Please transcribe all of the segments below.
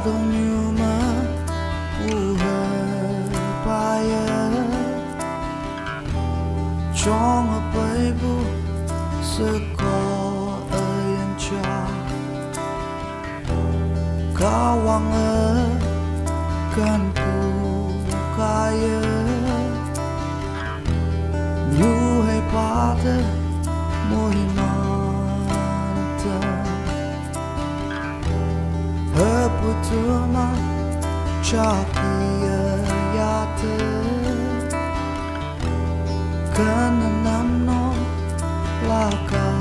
don't you ma paya trong ở bay bu sơ có ơi cha cả wang ở kan pu kaya nhu hay pa te môi Putuma chakia yate kana namno lakayate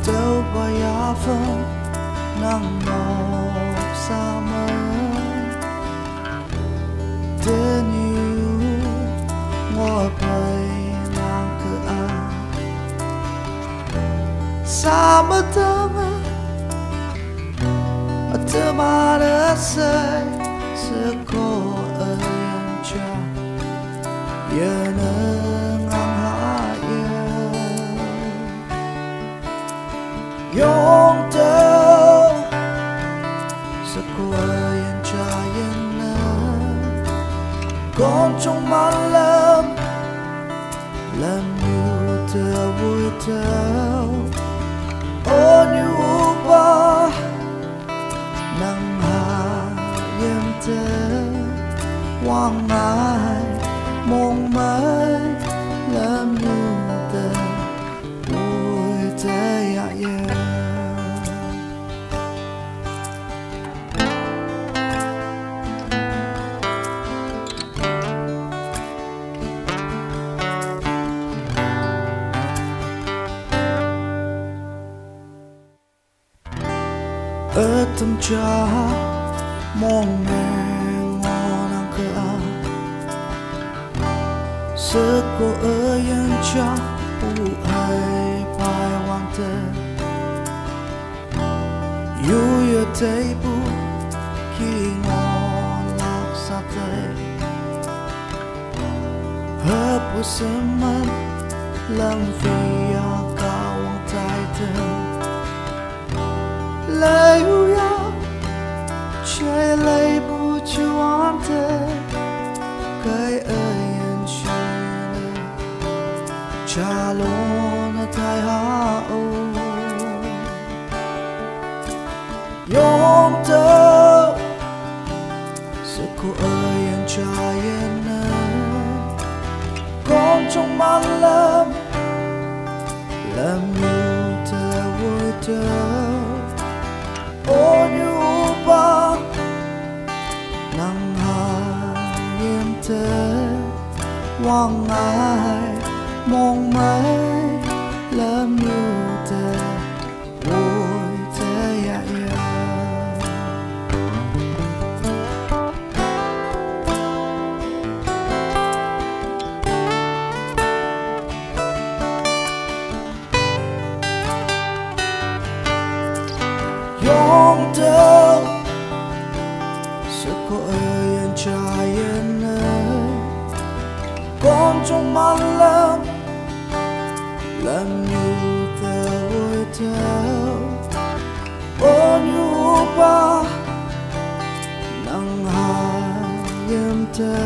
tau bayafan nang nok sama tenyu ngopai nang ke sama tama Temara say seko ayan cha Yanang ang haya Yong tao seko ayan cha yanang Con trong man làm như tao vui tao Ô như ba nang hayam te wang ai mong mai lam nu te vui te ya ya ở tâm cha mong mèn ngon ăn cơ à sơ cô ơi yên cha u ai bài hoàng tê yu yu tê bu khi ngon lạc sa tê hợp bu sớm mất làm vì cao hoàng tai tê lấy ya chơi lấy bu chu an te cái ơi anh chuyện cha luôn thay ha ô yom tơ sự cô ơi anh trai anh con trong man làm như tơ vui tơ ô như ba nang hayam te wang ai mong mai làm như te vui te ya ya yong tao sự cô ơi anh trai anh ơi con trong man làm như tao vui tao ô như ba nang hayam te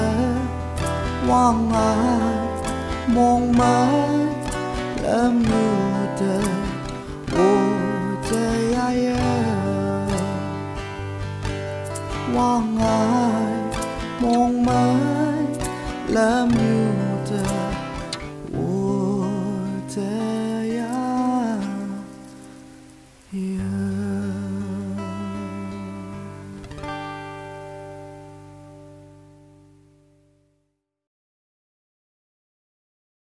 wang ai mong mai làm như te vui te ya ya wang ai mong mai làm như tờ